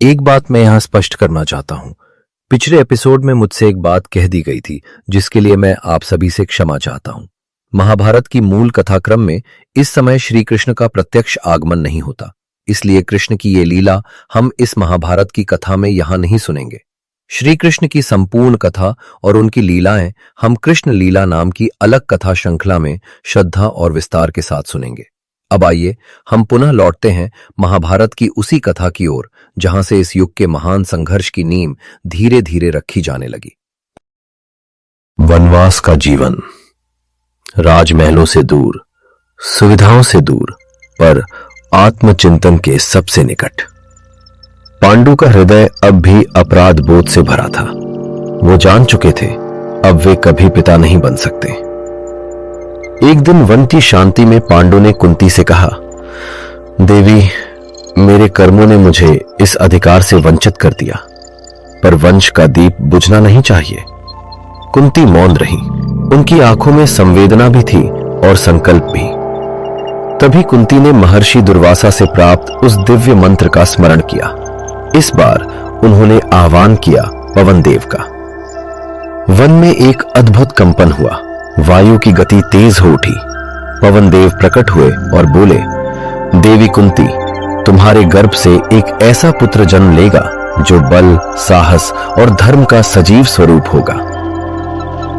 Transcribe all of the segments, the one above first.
एक बात मैं यहां स्पष्ट करना चाहता हूं। पिछले एपिसोड में मुझसे एक बात कह दी गई थी जिसके लिए मैं आप सभी से क्षमा चाहता हूं। महाभारत की मूल कथाक्रम में इस समय श्री कृष्ण का प्रत्यक्ष आगमन नहीं होता, इसलिए कृष्ण की ये लीला हम इस महाभारत की कथा में यहां नहीं सुनेंगे। श्री कृष्ण की संपूर्ण कथा और उनकी लीलाएं हम कृष्ण लीला नाम की अलग कथा श्रृंखला में श्रद्धा और विस्तार के साथ सुनेंगे। अब आइए हम पुनः लौटते हैं महाभारत की उसी कथा की ओर जहां से इस युग के महान संघर्ष की नींव धीरे धीरे रखी जाने लगी। वनवास का जीवन, राजमहलों से दूर, सुविधाओं से दूर, पर आत्मचिंतन के सबसे निकट। पांडु का हृदय अब भी अपराध बोध से भरा था। वो जान चुके थे अब वे कभी पिता नहीं बन सकते। एक दिन वन की शांति में पांडु ने कुंती से कहा, देवी, मेरे कर्मों ने मुझे इस अधिकार से वंचित कर दिया, पर वंश का दीप बुझना नहीं चाहिए। कुंती मौन रही। उनकी आंखों में संवेदना भी थी और संकल्प भी। तभी कुंती ने महर्षि दुर्वासा से प्राप्त उस दिव्य मंत्र का स्मरण किया। इस बार उन्होंने आह्वान किया पवन देव का। वन में एक अद्भुत कंपन हुआ। वायु की गति तेज हो उठी। पवन देव प्रकट हुए और बोले, देवी कुंती, तुम्हारे गर्भ से एक ऐसा पुत्र जन्म लेगा जो बल, साहस और धर्म का सजीव स्वरूप होगा।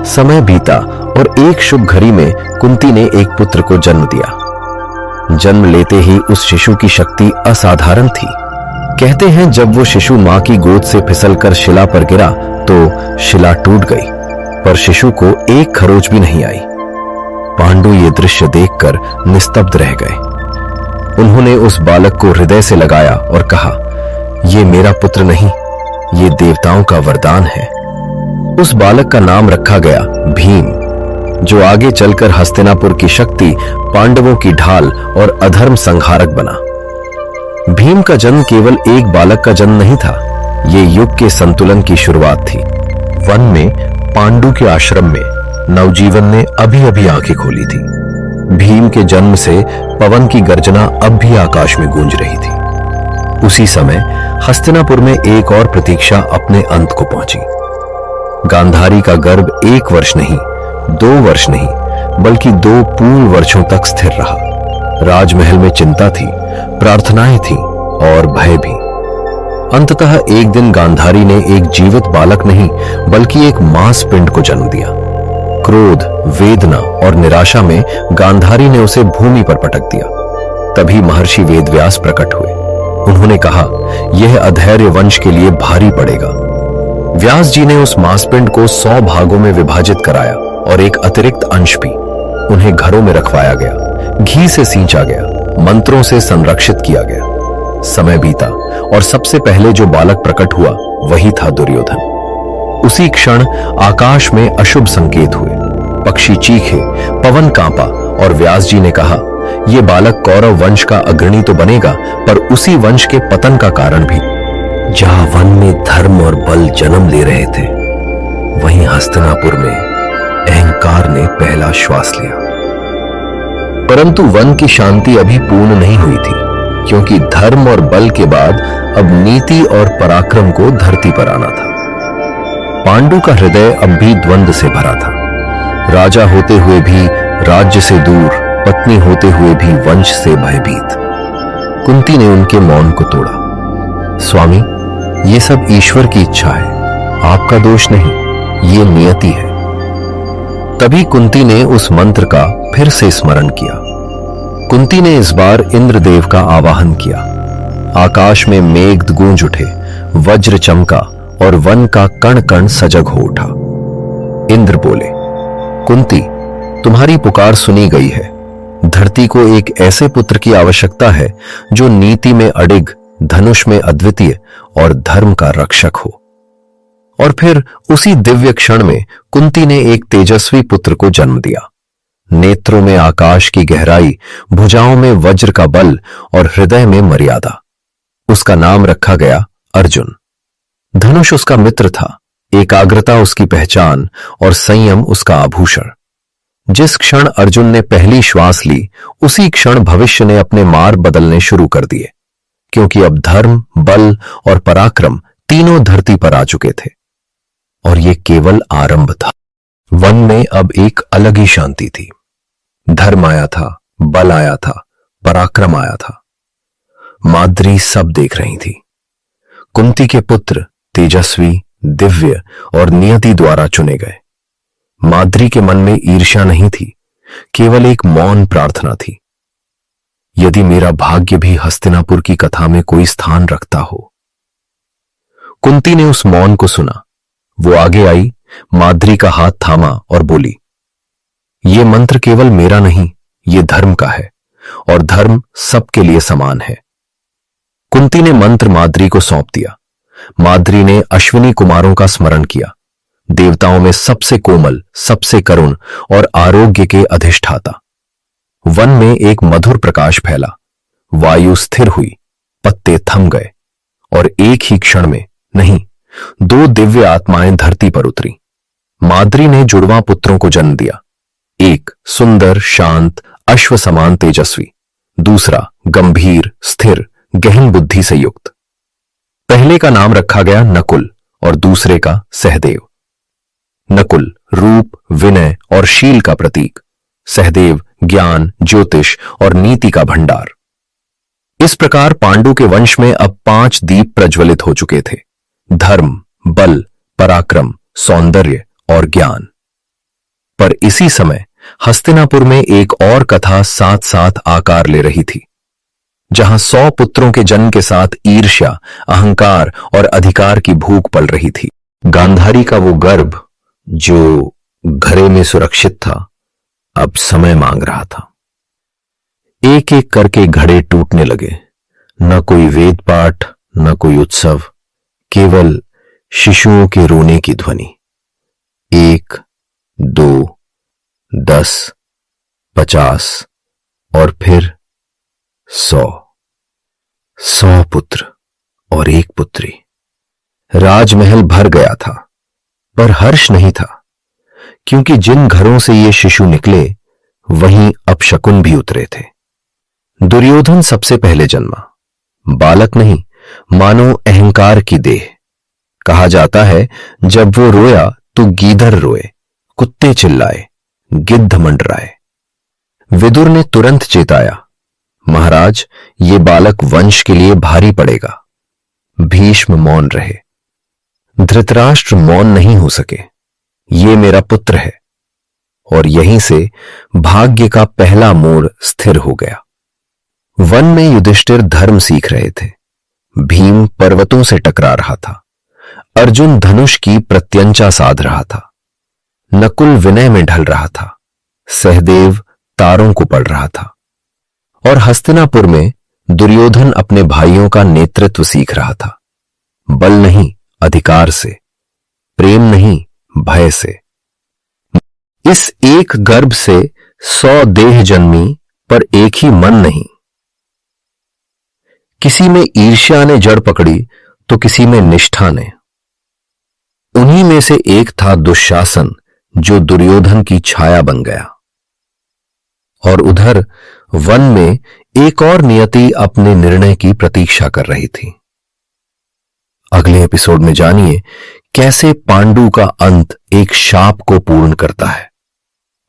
समय बीता और एक शुभ घड़ी में कुंती ने एक पुत्र को जन्म दिया। जन्म लेते ही उस शिशु की शक्ति असाधारण थी। कहते हैं जब वो शिशु मां की गोद से फिसलकर शिला पर गिरा तो शिला टूट गई, पर शिशु को एक खरोच भी नहीं आई। पांडु ये दृश्य देखकर निस्तब्ध रह गए। उन्होंने उस बालक को हृदय से लगाया और कहा, यह मेरा पुत्र नहीं, ये देवताओं का वरदान है। उस बालक का नाम रखा गया भीम, जो आगे चलकर हस्तिनापुर की शक्ति, पांडवों की ढाल और अधर्म संहारक बना। भीम का जन्म केवल एक बालक का जन्म नहीं था, ये युग के संतुलन की शुरुआत थी। वन में पांडु के आश्रम में नवजीवन ने अभी अभी आंखें खोली थी। भीम के जन्म से पवन की गर्जना अब भी आकाश में गूंज रही थी। उसी समय हस्तिनापुर में एक और प्रतीक्षा अपने अंत को पहुंची। गांधारी का गर्भ 1 वर्ष नहीं, 2 वर्ष नहीं, बल्कि 2 पूर्ण वर्षों तक स्थिर रहा। राजमहल में चिंता थी, प्रार्थनाएं थीं और भय भी। अंततः एक दिन गांधारी ने एक जीवित बालक नहीं बल्कि एक मांस पिंड को जन्म दिया। क्रोध, वेदना और निराशा में गांधारी ने उसे भूमि पर पटक दिया। तभी महर्षि वेदव्यास प्रकट हुए। उन्होंने कहा, यह अधैर्य वंश के लिए भारी पड़ेगा। व्यास जी ने उस मांसपिंड को 100 भागों में विभाजित कराया और एक अतिरिक्त अंश भी। उन्हें घरों में रखवाया गया, घी से सींचा गया, मंत्रों से संरक्षित किया गया। समय बीता और सबसे पहले जो बालक प्रकट हुआ वही था दुर्योधन। उसी क्षण आकाश में अशुभ संकेत हुए। पक्षी चीखे, पवन कांपा और व्यास जी ने कहा, यह बालक कौरव वंश का अग्रणी तो बनेगा, पर उसी वंश के पतन का कारण भी। जहां वन में धर्म और बल जन्म ले रहे थे, वहीं हस्तिनापुर में अहंकार ने पहला श्वास लिया। परंतु वन की शांति अभी पूर्ण नहीं हुई थी, क्योंकि धर्म और बल के बाद अब नीति और पराक्रम को धरती पर आना था। पांडु का हृदय अब भी द्वंद्व से भरा था। राजा होते हुए भी राज्य से दूर, पत्नी होते हुए भी वंश से भयभीत। कुंती ने उनके मौन को तोड़ा। स्वामी, ये सब ईश्वर की इच्छा है, आपका दोष नहीं, ये नियति है। तभी कुंती ने उस मंत्र का फिर से स्मरण किया। कुंती ने इस बार इंद्रदेव का आवाहन किया। आकाश में मेघ गूंज उठे, वज्र चमका और वन का कण कण सजग हो उठा। इंद्र बोले, कुंती, तुम्हारी पुकार सुनी गई है। धरती को एक ऐसे पुत्र की आवश्यकता है जो नीति में अडिग, धनुष में अद्वितीय और धर्म का रक्षक हो। और फिर उसी दिव्य क्षण में कुंती ने एक तेजस्वी पुत्र को जन्म दिया। नेत्रों में आकाश की गहराई, भुजाओं में वज्र का बल और हृदय में मर्यादा। उसका नाम रखा गया अर्जुन। धनुष उसका मित्र था, एकाग्रता उसकी पहचान और संयम उसका आभूषण। जिस क्षण अर्जुन ने पहली श्वास ली, उसी क्षण भविष्य ने अपने मार्ग बदलने शुरू कर दिए, क्योंकि अब धर्म, बल और पराक्रम तीनों धरती पर आ चुके थे और यह केवल आरंभ था। वन में अब एक अलग ही शांति थी। धर्म आया था, बल आया था, पराक्रम आया था। माद्री सब देख रही थी। कुंती के पुत्र तेजस्वी, दिव्य और नियति द्वारा चुने गए। माद्री के मन में ईर्ष्या नहीं थी, केवल एक मौन प्रार्थना थी, यदि मेरा भाग्य भी हस्तिनापुर की कथा में कोई स्थान रखता हो। कुंती ने उस मौन को सुना। वो आगे आई, माद्री का हाथ थामा और बोली, यह मंत्र केवल मेरा नहीं, यह धर्म का है और धर्म सबके लिए समान है। कुंती ने मंत्र माद्री को सौंप दिया। माद्री ने अश्विनी कुमारों का स्मरण किया, देवताओं में सबसे कोमल, सबसे करुण और आरोग्य के अधिष्ठाता। वन में एक मधुर प्रकाश फैला, वायु स्थिर हुई, पत्ते थम गए और एक ही क्षण में, नहीं, 2 दिव्य आत्माएं धरती पर उतरी। माद्री ने जुड़वा पुत्रों को जन्म दिया, एक सुंदर, शांत, अश्व समान तेजस्वी, दूसरा गंभीर, स्थिर, गहन बुद्धि से युक्त। पहले का नाम रखा गया नकुल और दूसरे का सहदेव। नकुल रूप, विनय और शील का प्रतीक, सहदेव ज्ञान, ज्योतिष और नीति का भंडार। इस प्रकार पांडु के वंश में अब 5 दीप प्रज्वलित हो चुके थे, धर्म, बल, पराक्रम, सौंदर्य और ज्ञान। पर इसी समय हस्तिनापुर में एक और कथा साथ साथ आकार ले रही थी, जहां 100 पुत्रों के जन्म के साथ ईर्ष्या, अहंकार और अधिकार की भूख पल रही थी। गांधारी का वो गर्भ जो घरे में सुरक्षित था, अब समय मांग रहा था। एक एक करके घड़े टूटने लगे। न कोई वेद पाठ, न कोई उत्सव, केवल शिशुओं के रोने की ध्वनि। 1, 2, 10, 50 और फिर 100 पुत्र और एक पुत्री। राजमहल भर गया था, पर हर्ष नहीं था, क्योंकि जिन घरों से ये शिशु निकले वहीं अपशकुन भी उतरे थे। दुर्योधन सबसे पहले जन्मा, बालक नहीं, मानो अहंकार की देह। कहा जाता है, जब वो रोया तो गीदड़ रोए, कुत्ते चिल्लाए, गिद्ध मंडराए। विदुर ने तुरंत चेताया, महाराज, ये बालक वंश के लिए भारी पड़ेगा। भीष्म मौन रहे। धृतराष्ट्र मौन नहीं हो सके। ये मेरा पुत्र है। और यहीं से भाग्य का पहला मोड़ स्थिर हो गया। वन में युधिष्ठिर धर्म सीख रहे थे, भीम पर्वतों से टकरा रहा था, अर्जुन धनुष की प्रत्यंचा साध रहा था, नकुल विनय में ढल रहा था, सहदेव तारों को पढ़ रहा था, और हस्तिनापुर में दुर्योधन अपने भाइयों का नेतृत्व सीख रहा था। बल नहीं, अधिकार से, प्रेम नहीं, भय से। इस एक गर्भ से 100 देह जन्मी, पर एक ही मन नहीं। किसी में ईर्ष्या ने जड़ पकड़ी तो किसी में निष्ठा ने। उन्हीं में से एक था दुशासन, जो दुर्योधन की छाया बन गया। और उधर वन में एक और नियति अपने निर्णय की प्रतीक्षा कर रही थी। अगले एपिसोड में जानिए कैसे पांडु का अंत एक शाप को पूर्ण करता है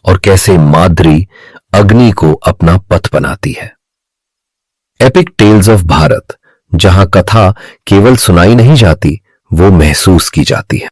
और कैसे माद्री अग्नि को अपना पथ बनाती है। एपिक टेल्स ऑफ भारत, जहां कथा केवल सुनाई नहीं जाती, वो महसूस की जाती है।